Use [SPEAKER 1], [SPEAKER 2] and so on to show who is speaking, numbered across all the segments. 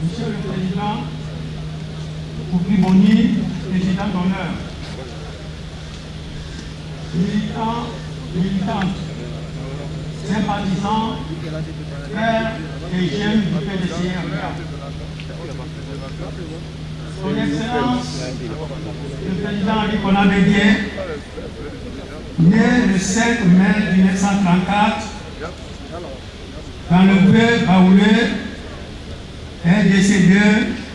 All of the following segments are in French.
[SPEAKER 1] Monsieur le Président, Koubri-Boni, président d'honneur, militants, sympathisants, frères et jeunes du PDCR. Son Excellence, le président Nicolas Bédier, né le 7 mai 1934 dans le Vieux Baoulé, est décédé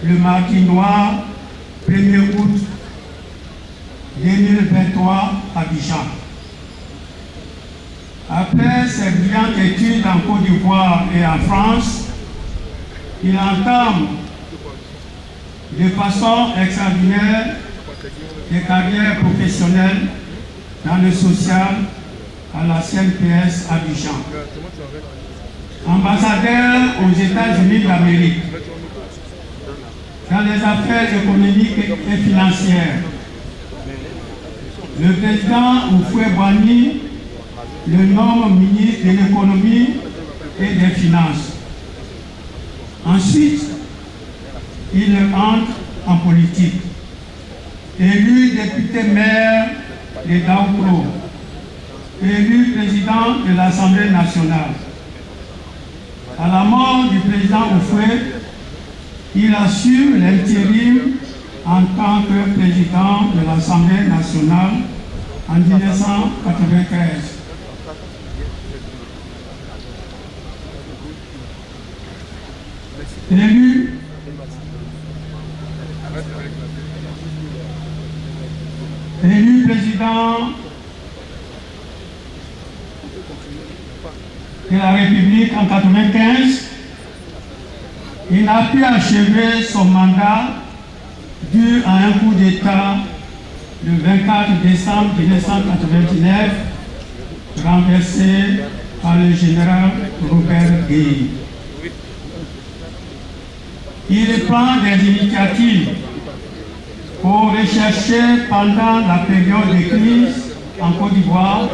[SPEAKER 1] le mardi noir 1er août 2023 à Abidjan. Après ses brillantes études en Côte d'Ivoire et en France, il entame de façon extraordinaire des carrières professionnelles dans le social à la CNPS Abidjan. Ambassadeur aux États-Unis d'Amérique dans les affaires économiques et financières. Le président Houphouët-Boigny le nomme ministre de l'économie et des finances. Ensuite, il entre en politique. Élu député maire de Daoukro, élu président de l'Assemblée nationale. À la mort du président Houphouët, il assure l'intérim en tant que président de l'Assemblée nationale en 1993. Élu président de la République en 1995, il n'a pu achever son mandat dû à un coup d'État le 24 décembre 1999 renversé par le général Robert Gueye. Il prend des initiatives pour rechercher pendant la période de crise en Côte d'Ivoire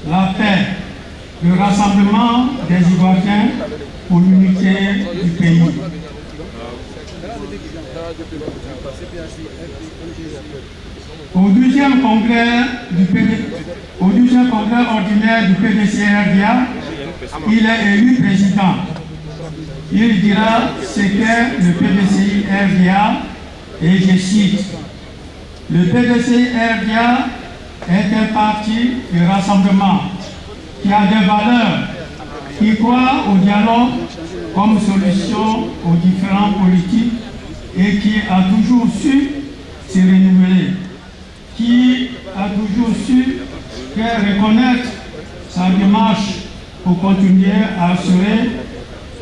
[SPEAKER 1] la paix, le rassemblement des Ivoiriens pour l'unité du pays. Au 12e congrès ordinaire du PDCRDA, il est élu président. Il dira ce qu'est le PDCRDA et je cite: le PDCRDA est un parti de rassemblement qui a des valeurs, qui croit au dialogue comme solution aux différents politiques et qui a toujours su se renouveler, qui a toujours su faire reconnaître sa démarche pour continuer à assurer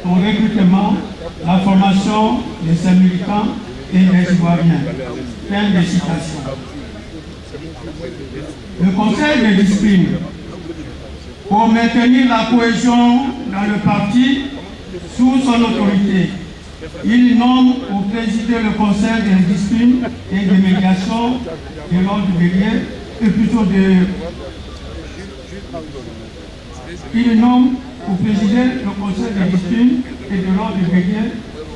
[SPEAKER 1] son recrutement, la formation de ses militants et des Ivoiriens. Fin de citation. Le Conseil de discipline, pour maintenir la cohésion dans le parti sous son autorité, il nomme pour présider le Conseil de discipline et de médiation de l'ordre bélier, il nomme pour présider le Conseil de discipline et de l'ordre bélier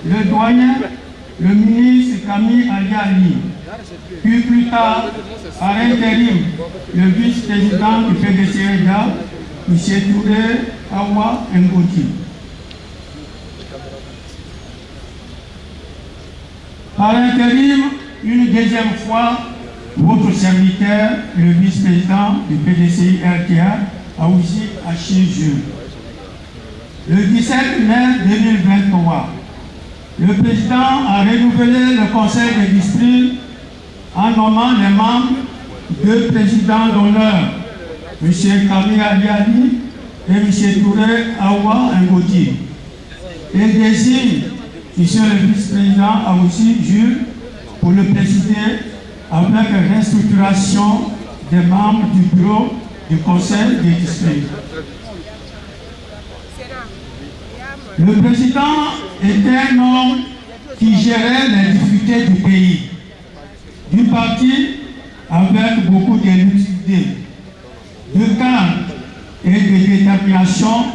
[SPEAKER 1] le doyen, le ministre Camille Ali, puis plus tard, par intérim, le vice-président du PDCRDA, M. Touré Awa Ngoti. Par intérim, une deuxième fois, votre serviteur, le vice-président du PDCRDA, a aussi acheté. Le 17 mai 2023, le président a renouvelé le conseil de discipline en nommant les membres, deux présidents d'honneur, M. Camille Ali et M. Touré Awa Ngoti, et désigne M. le vice-président aussi Jules pour le présider avec restructuration des membres du bureau du conseil de discipline. Le président était un homme qui gérait les difficultés du pays, du parti avec beaucoup de lucidité, de calme et de détermination,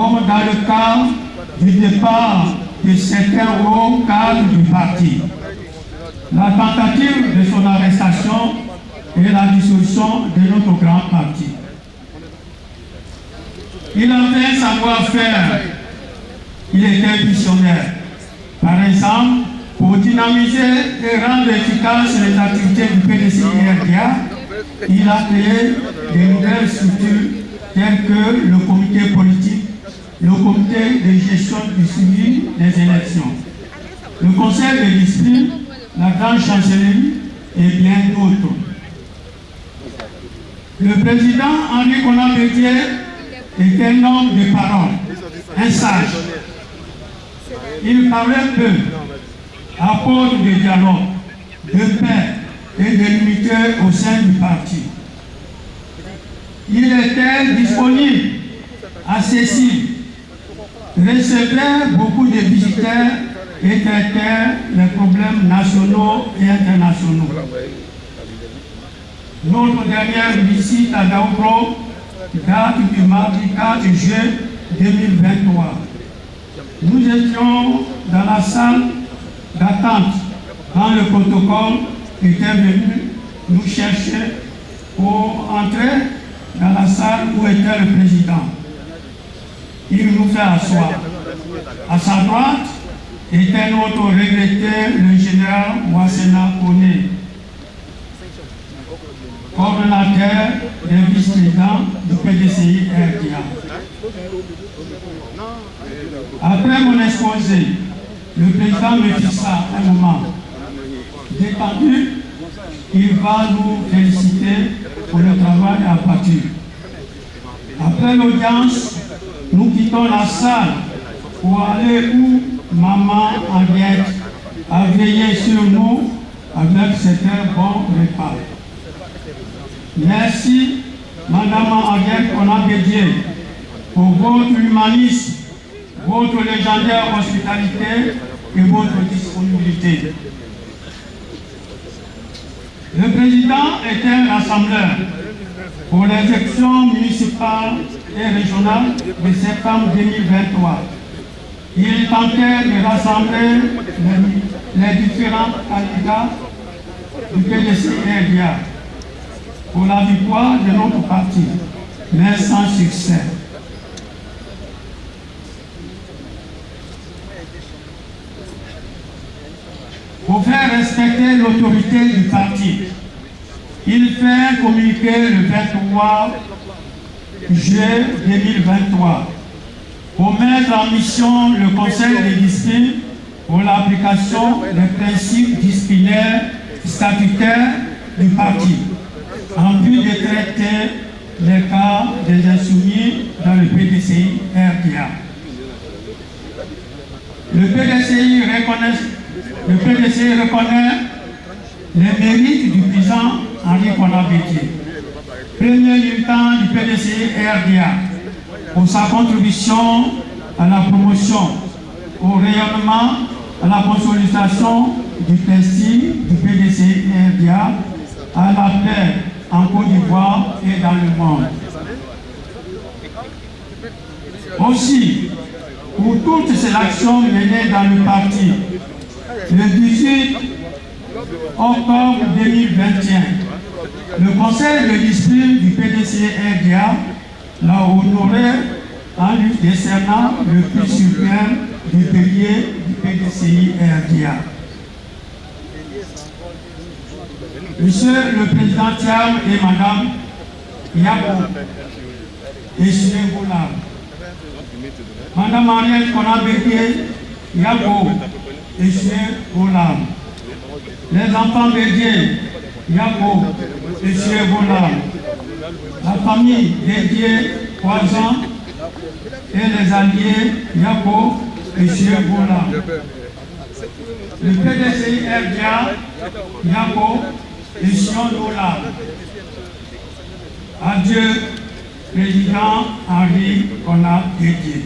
[SPEAKER 1] comme dans le cas du départ de certains hauts cadres du parti. La tentative de son arrestation et la dissolution de notre grand parti. Il avait un savoir-faire, il était visionnaire. Par exemple, pour dynamiser et rendre efficaces les activités du PDCI-RDA, il a créé de nouvelles structures telles que le comité politique, le comité de gestion du suivi des élections, le conseil de discipline, la grande chancellerie et bien d'autres. Le président Henri Konan Bédié est un homme de parole, un sage. Il parlait peu, à cause de dialogue, de paix et de l'unité au sein du parti. Il était disponible, accessible, recevait beaucoup de visiteurs et traitait les problèmes nationaux et internationaux. Notre dernière visite à Daoubro date du mardi 4 juin 2023. Nous étions dans la salle d'attente quand le protocole était venu nous chercher pour entrer dans la salle où était le président. Il nous fait asseoir. À sa droite était notre regretté, le général Ouassena Kone, coordonnateur des vice-présidents du PDCI-RDA. Après mon exposé, le président me fixa un moment. Détendu, il va nous féliciter pour le travail abattu. Après l'audience, nous quittons la salle pour aller où maman Henriette a veillé sur nous avec certains bons repas. Merci, Madame Henriette Konan Bédié, pour votre humanisme, votre légendaire hospitalité et votre disponibilité. Le président était un rassembleur pour les élections municipales et régionales de septembre 2023. Il tentait de rassembler les différents candidats du PDCI-RDA pour la victoire de notre parti, mais sans succès. Pour faire respecter l'autorité du parti, il fait un communiqué le 23 juin 2023 pour mettre en mission le conseil de discipline pour l'application des principes disciplinaires statutaires du parti, en vue de traiter les cas des insoumis dans le PDCI-RDA. Le PDCI reconnaît les mérites du président Henri Konan Bédié, premier militant du PDCI-RDA, pour sa contribution à la promotion, au rayonnement, à la consolidation du prestige du PDCI-RDA, à la paix en Côte d'Ivoire et dans le monde. Aussi, pour toutes ces actions menées dans le parti, le 18 octobre 2021, le conseil de discipline du PDCI-RDA l'a honoré en lui décernant le prix suprême du pilier du PDCI-RDA. Monsieur le Président Thiam et Madame Yabo et Sylvain Boulard, Madame Henriette Konan Bédié, Yabo et Sylvain Boulard, les enfants Bédié, Yabo et Sylvain Boulard, la famille dédiée Poisson et les alliés Yabo et Sylvain Boulard, le PDCI-RDA, Yabo et Sion Boulard. Adieu, Président Henri Konan Bédié.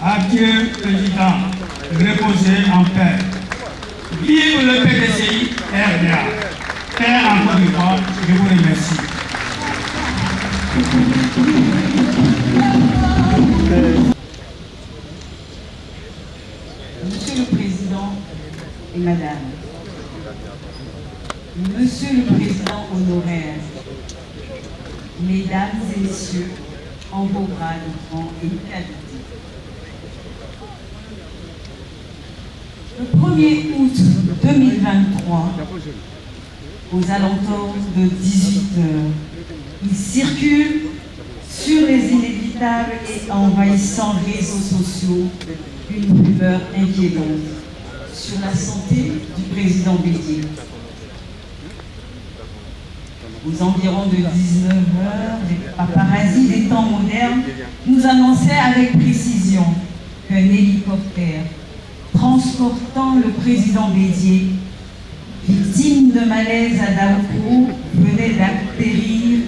[SPEAKER 1] Adieu, Président, reposez en paix. Vive le PDCI-RDA. Paix en Côte d'Ivoire, je vous remercie.
[SPEAKER 2] Madame, Monsieur le Président honoraire, Mesdames et Messieurs, en vos grades, rangs et qualités. Le 1er août 2023, aux alentours de 18h, il circule sur les inévitables et envahissants réseaux sociaux une rumeur inquiétante sur la santé du président Bédié. Aux environs de 19h, les paparazzis des temps modernes nous annonçaient avec précision qu'un hélicoptère transportant le président Bédié, victime de malaise à Daoukro, venait d'atterrir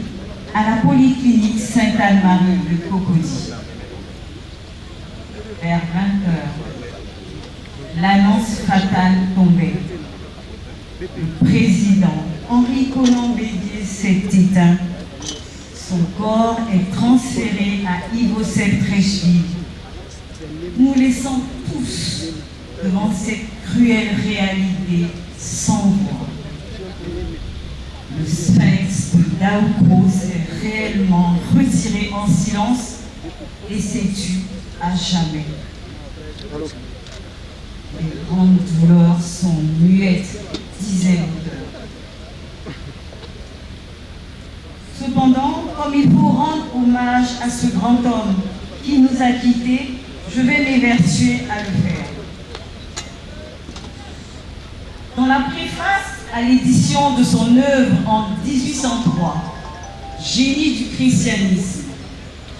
[SPEAKER 2] à la polyclinique Sainte-Anne-Marie de Cocody. Vers 20h, l'annonce fatale tombait. Le président Henri Konan Bédié s'est éteint. Son corps est transféré à Ivo Septreschwig. Nous laissons tous devant cette cruelle réalité sans voix. Le sphinx de Daoukro s'est réellement retiré en silence et s'est tu à jamais. Les grandes douleurs sont muettes, disait l'auteur. Cependant, comme il faut rendre hommage à ce grand homme qui nous a quittés, je vais m'évertuer à le faire. Dans la préface à l'édition de son œuvre en 1803, Génie du christianisme,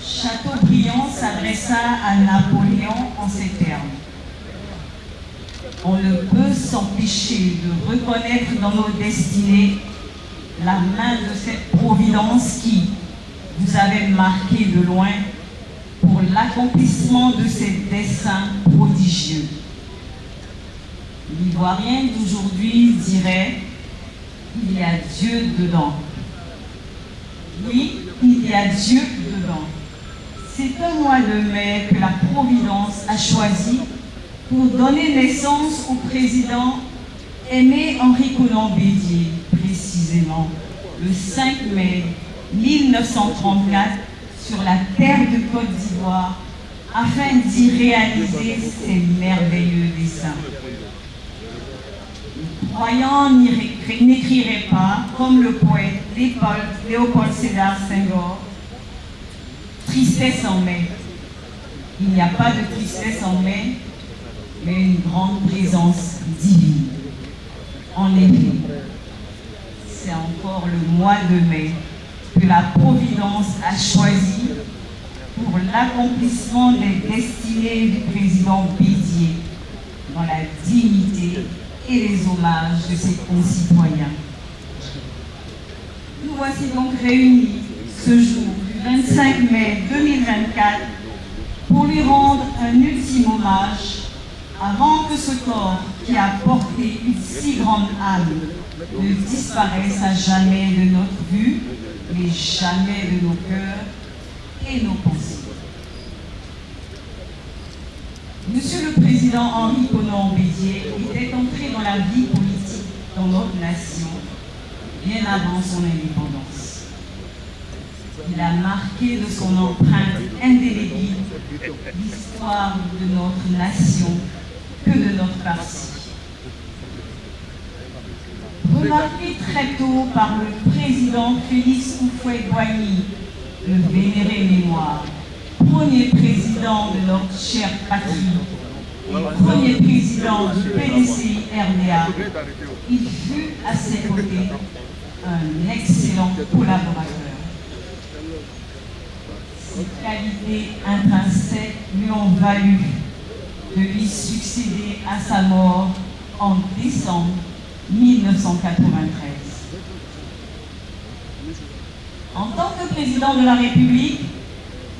[SPEAKER 2] Chateaubriand s'adressa à Napoléon en ces termes. On ne peut s'empêcher de reconnaître dans nos destinées la main de cette providence qui vous avait marqué de loin pour l'accomplissement de ses desseins prodigieux. L'Ivoirien d'aujourd'hui dirait « il y a Dieu dedans ». Oui, il y a Dieu dedans. C'est un mois de mai que la Providence a choisi pour donner naissance au président Aimé Henri Konan Bédié, précisément le 5 mai 1934 sur la terre de Côte d'Ivoire, afin d'y réaliser ses merveilleux desseins. Les croyants n'écriraient pas, comme le poète Léopold Sédar Senghor, tristesse en mai. Il n'y a pas de tristesse en mai, mais une grande présence divine. En effet, c'est encore le mois de mai que la Providence a choisi pour l'accomplissement des destinées du président Bédié dans la dignité et les hommages de ses concitoyens. Nous voici donc réunis ce jour du 25 mai 2024 pour lui rendre un ultime hommage avant que ce corps qui a porté une si grande âme ne disparaisse à jamais de notre vue, mais jamais de nos cœurs et nos pensées. Monsieur le Président Henri Konan Bédié était entré dans la vie politique dans notre nation bien avant son indépendance. Il a marqué de son empreinte indélébile l'histoire de notre nation que de notre parti. Remarqué très tôt par le président Félix Houphouët-Boigny, le vénéré mémoire, premier président de notre chère patrie et premier président du PDCI-RDA, il fut à ses côtés un excellent collaborateur. Ses qualités intrinsèques lui ont valu de lui succéder à sa mort en décembre 1993. En tant que président de la République,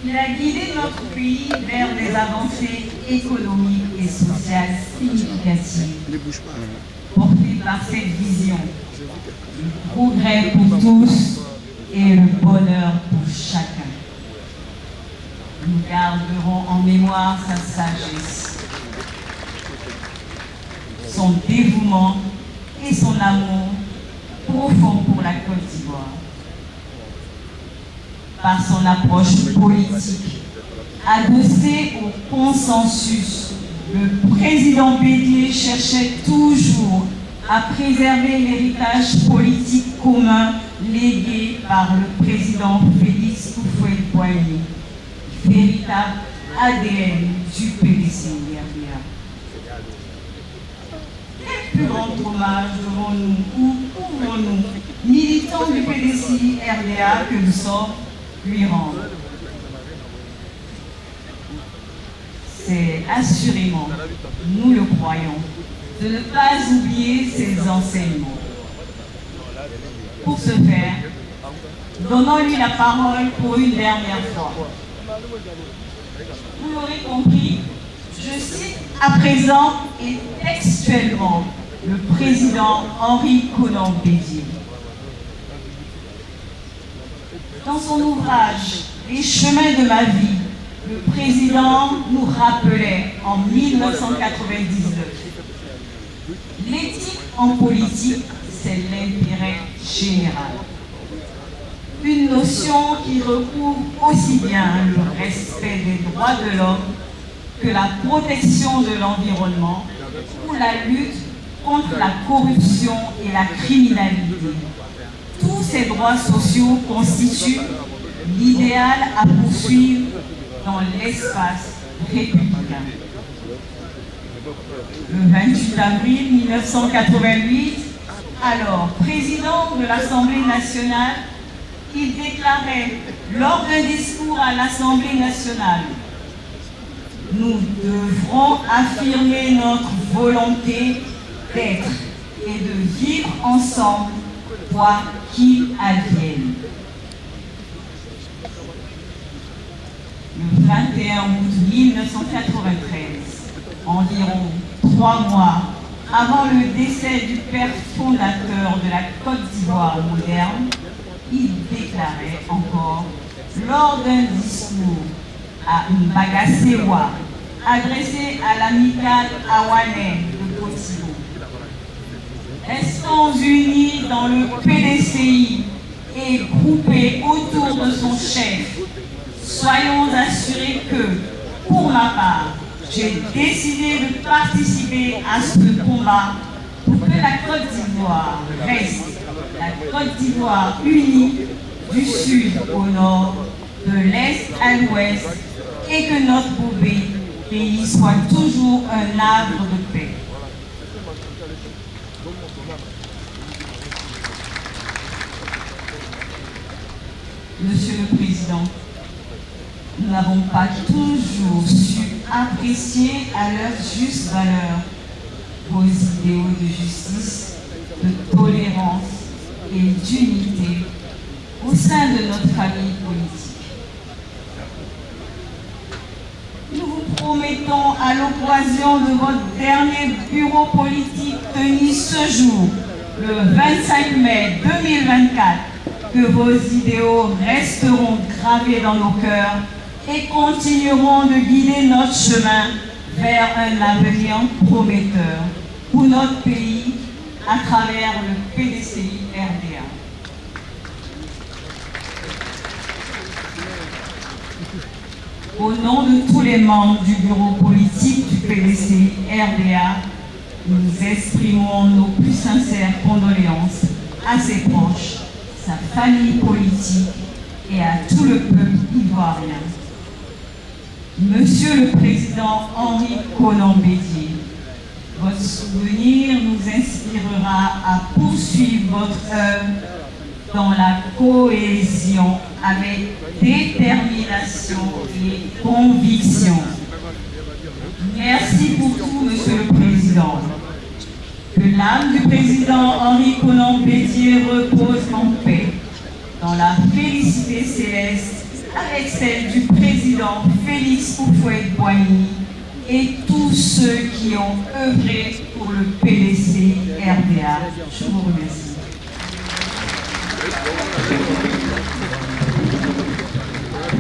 [SPEAKER 2] il a guidé notre pays vers des avancées économiques et sociales significatives, portées par cette vision, le progrès pour tous et le bonheur pour chacun. Nous garderons en mémoire sa sagesse, son dévouement et son amour profond pour la Côte d'Ivoire. Par son approche politique, adossée au consensus, le président Bédié cherchait toujours à préserver l'héritage politique commun légué par le président Félix Houphouët-Boigny, véritable ADN du PDCI-RDA. Quel plus grand hommage devons-nous ou pouvons-nous, militants du PDCI-RDA que nous sommes, lui rendre? C'est assurément, nous le croyons, de ne pas oublier ses enseignements. Pour ce faire, donnons-lui la parole pour une dernière fois. Vous l'aurez compris, je cite à présent et textuellement le président Henri Konan Bédié. Dans son ouvrage « Les chemins de ma vie », le président nous rappelait en 1999 « L'éthique en politique, c'est l'intérêt général ». Une notion qui recouvre aussi bien le respect des droits de l'homme que la protection de l'environnement ou la lutte contre la corruption et la criminalité. Tous ces droits sociaux constituent l'idéal à poursuivre dans l'espace républicain. Le 28 avril 1988, alors président de l'Assemblée nationale, il déclarait lors d'un discours à l'Assemblée nationale: « Nous devrons affirmer notre volonté d'être et de vivre ensemble, quoi qu'il advienne. » Le 21 août 1993, environ 3 mois avant le décès du père fondateur de la Côte d'Ivoire moderne, il déclarait encore lors d'un discours à Mbagasewa, adressé à l'amicale Awanais de Kotibo: « Restons unis dans le PDCI et groupés autour de son chef. Soyons assurés que, pour ma part, j'ai décidé de participer à ce combat pour que la Côte d'Ivoire reste la Côte d'Ivoire unie du sud au nord, de l'est à l'ouest, et que notre beau pays soit toujours un arbre de paix. » Monsieur le Président, nous n'avons pas toujours su apprécier à leur juste valeur vos idéaux de justice, de tolérance et d'unité au sein de notre famille politique. Nous vous promettons à l'occasion de votre dernier bureau politique tenu ce jour, le 25 mai 2024, que vos idéaux resteront gravés dans nos cœurs et continueront de guider notre chemin vers un avenir prometteur pour notre pays à travers le PDCI-RDA. Au nom de tous les membres du bureau politique du PDCI-RDA, nous exprimons nos plus sincères condoléances à ses proches, sa famille politique et à tout le peuple ivoirien. Monsieur le Président Henri Konan Bédié, votre souvenir nous inspirera à poursuivre votre œuvre dans la cohésion avec détermination et conviction. Merci pour tout, Monsieur le Président. Que l'âme du président Henri Konan Bédié repose en paix, dans la félicité céleste, avec celle du président Félix Houphouët-Boigny et tous ceux qui ont œuvré pour le PDCI-RDA. Je vous remercie.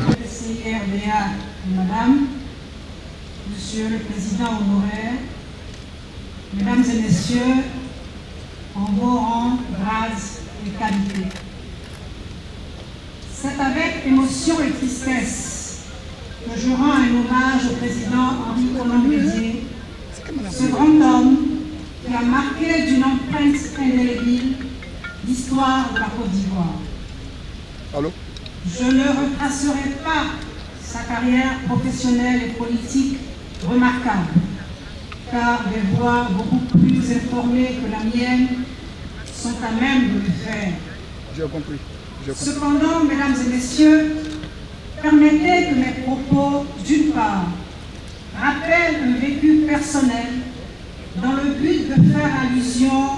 [SPEAKER 3] PDCI-RDA, Madame, Monsieur le Président honoraire, Mesdames et messieurs, en vos rangs, grades et qualités. C'est avec émotion et tristesse que je rends un hommage au président Henri Konan Bédié, ce grand homme qui a marqué d'une empreinte indélébile l'histoire de la Côte d'Ivoire. Je ne retracerai pas sa carrière professionnelle et politique remarquable, car des voix beaucoup plus informées que la mienne sont à même de le faire.
[SPEAKER 4] J'ai compris.
[SPEAKER 3] Cependant, mesdames et messieurs, permettez que mes propos, d'une part, rappellent un vécu personnel dans le but de faire allusion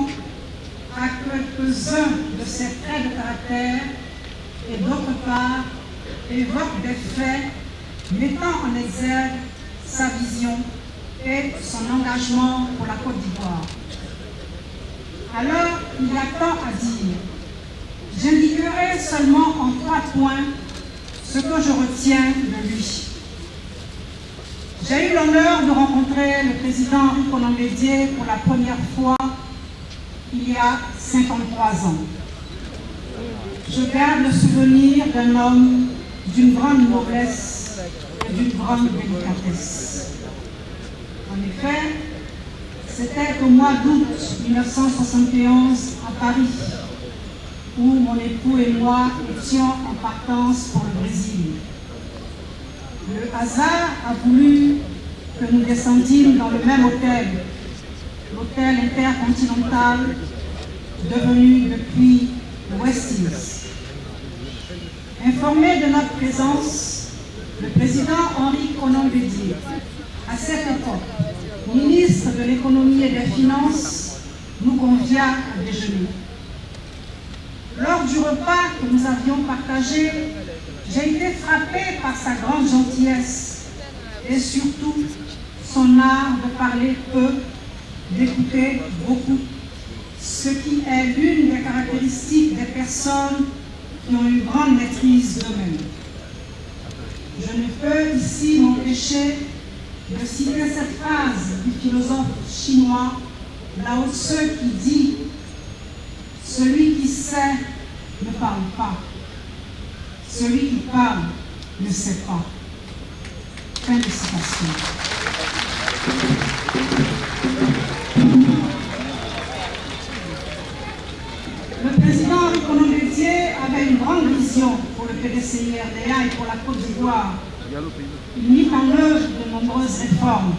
[SPEAKER 3] à quelques-uns de ses traits de caractère et d'autre part, évoquent des faits mettant en exergue sa vision et son engagement pour la Côte d'Ivoire. Alors, il y a tant à dire. J'indiquerai seulement en 3 points ce que je retiens de lui. J'ai eu l'honneur de rencontrer le président Henri Konan Bédié pour la première fois il y a 53 ans. Je garde le souvenir d'un homme d'une grande noblesse et d'une grande délicatesse. En effet, c'était au mois d'août 1971 à Paris, où mon époux et moi étions en partance pour le Brésil. Le hasard a voulu que nous descendîmes dans le même hôtel, l'hôtel intercontinental, devenu depuis le Westies. Informé de notre présence, le président Henri Konan Bédié, à cette époque, ministre de l'économie et des finances, nous convia à déjeuner. Lors du repas que nous avions partagé, j'ai été frappée par sa grande gentillesse et surtout son art de parler peu, d'écouter beaucoup, ce qui est l'une des caractéristiques des personnes qui ont une grande maîtrise d'eux-mêmes. Je ne peux ici m'empêcher de citer cette phrase du philosophe chinois Lao Tse qui dit « Celui qui sait ne parle pas, celui qui parle ne sait pas. » Fin de citation. Le président Henri Konan Bédié avait une grande vision pour le PDCI-RDA et pour la Côte d'Ivoire. Il mit en œuvre de nombreuses réformes.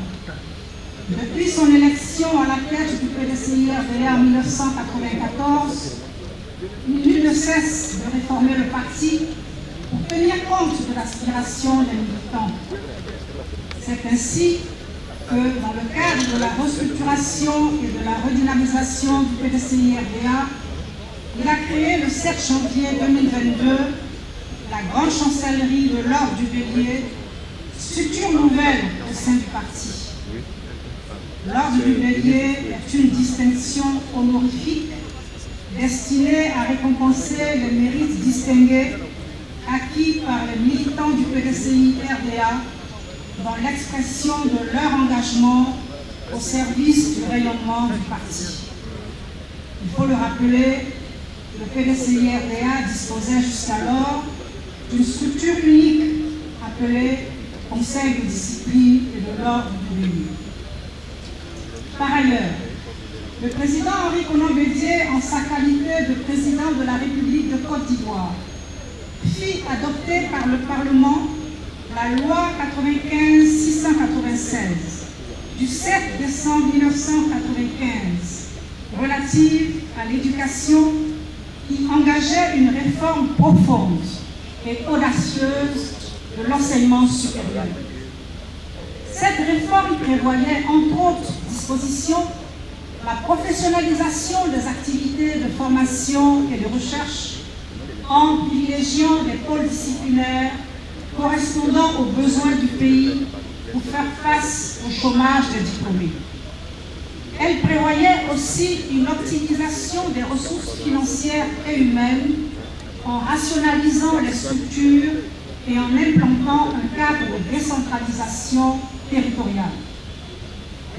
[SPEAKER 3] Depuis son élection à la tête du PDCI-RDA en 1994, il ne cesse de réformer le parti pour tenir compte de l'aspiration des militants. C'est ainsi que, dans le cadre de la restructuration et de la redynamisation du PDCI-RDA, il a créé le 7 janvier 2022 la grande chancellerie de l'Ordre du Bélier, structure nouvelle au sein du parti. L'Ordre du Bélier est une distinction honorifique destinée à récompenser les mérites distingués acquis par les militants du PDCI-RDA dans l'expression de leur engagement au service du rayonnement du parti. Il faut le rappeler, le PDCI-RDA disposait jusqu'alors d'une structure unique appelée Conseil de discipline et de l'Ordre du Bélier. Par ailleurs, le président Henri Konan Bédié, en sa qualité de président de la République de Côte d'Ivoire, fit adopter par le Parlement la loi 95-696 du 7 décembre 1995 relative à l'éducation qui engageait une réforme profonde et audacieuse de l'enseignement supérieur. Cette réforme prévoyait, entre autres dispositions, la professionnalisation des activités de formation et de recherche en privilégiant des pôles disciplinaires correspondant aux besoins du pays pour faire face au chômage des diplômés. Elle prévoyait aussi une optimisation des ressources financières et humaines en rationalisant les structures et en implantant un cadre de décentralisation territoriale.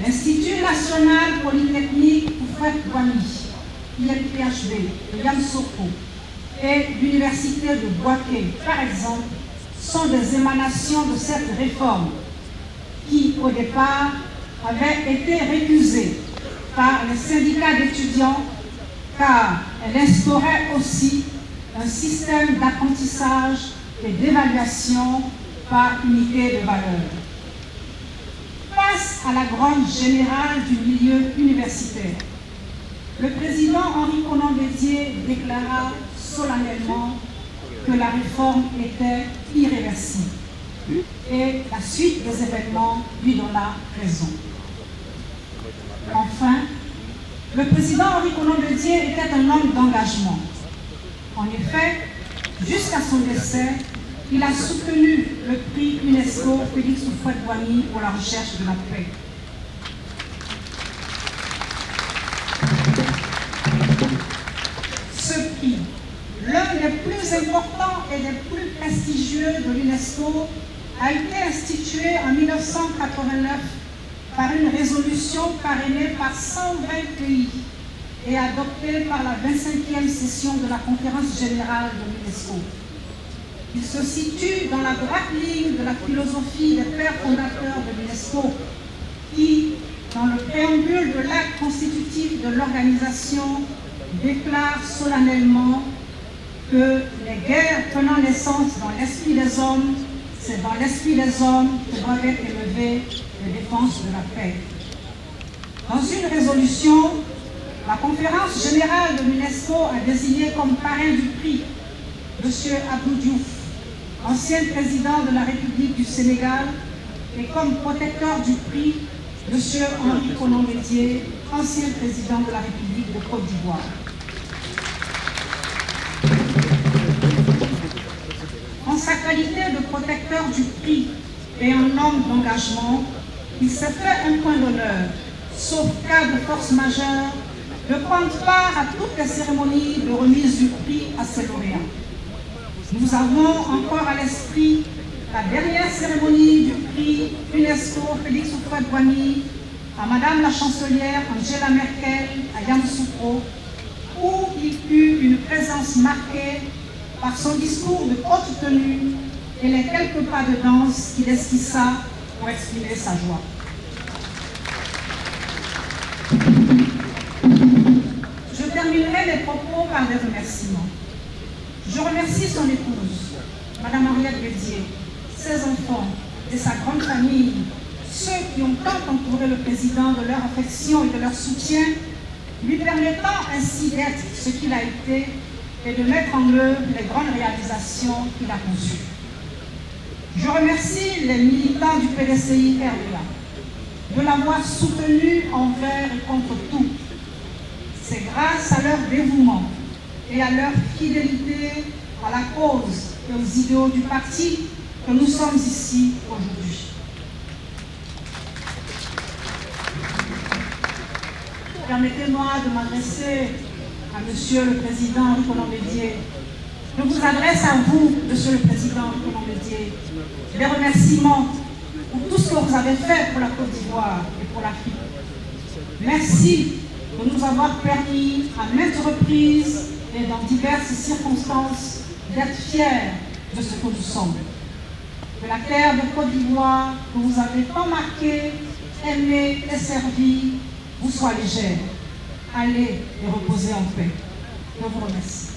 [SPEAKER 3] l'Institut national polytechnique Houphouët-Boigny, INPHB, de Yamoussoukro, et l'Université de Bouaké, par exemple, sont des émanations de cette réforme qui, au départ, avait été récusée par les syndicats d'étudiants car elle instaurait aussi un système d'apprentissage et d'évaluation par unité de valeur. Face à la grogne générale du milieu universitaire, le président Henri Konan Bédié déclara solennellement que la réforme était irréversible et la suite des événements lui donna raison. Enfin, le président Henri Konan Bédié était un homme d'engagement. En effet, jusqu'à son décès, il a soutenu le prix UNESCO Félix Houphouët-Boigny pour la recherche de la paix. Ce prix, l'un des plus importants et des plus prestigieux de l'UNESCO, a été institué en 1989 par une résolution parrainée par 120 pays et adoptée par la 25e session de la Conférence générale de l'UNESCO. Il se situe dans la droite ligne de la philosophie des pères fondateurs de l'UNESCO qui, dans le préambule de l'acte constitutif de l'organisation, déclare solennellement que les guerres prenant naissance dans l'esprit des hommes, c'est dans l'esprit des hommes que doivent être élevées les défenses de la paix. Dans une résolution, la Conférence générale de l'UNESCO a désigné comme parrain du prix M. Abdou Diouf, ancien président de la République du Sénégal, et comme protecteur du prix M. Henri Konan Bédié, ancien président de la République de Côte d'Ivoire. En sa qualité de protecteur du prix et un homme d'engagement, il s'est fait un point d'honneur, sauf cas de force majeure, de prendre part à toutes les cérémonies de remise du prix à ses lauréats. Nous avons encore à l'esprit la dernière cérémonie du prix UNESCO Félix Houphouët-Boigny à Madame la chancelière Angela Merkel à Yamoussoukro, où il eut une présence marquée par son discours de haute tenue et les quelques pas de danse qu'il esquissa pour exprimer sa joie. Je terminerai mes propos par des remerciements. Je remercie son épouse, Madame Henriette Bédié, ses enfants et sa grande famille, ceux qui ont tant entouré le président de leur affection et de leur soutien, lui permettant ainsi d'être ce qu'il a été et de mettre en œuvre les grandes réalisations qu'il a conçues. Je remercie les militants du PDCI RDA de l'avoir soutenu envers et contre tout. C'est grâce à leur dévouement et à leur fidélité à la cause et aux idéaux du parti que nous sommes ici aujourd'hui. Permettez-moi de m'adresser à Monsieur le Président Henri Konan Bédié. Je vous adresse à vous, Monsieur le Président Henri Konan Bédié, des remerciements pour tout ce que vous avez fait pour la Côte d'Ivoire et pour l'Afrique. Merci de nous avoir permis à maintes reprises et dans diverses circonstances d'être fiers de ce que nous sommes. Que la terre de Côte d'Ivoire, que vous avez tant marquée, aimée et servie, vous soit légère. Allez et reposez en paix. Je vous remercie.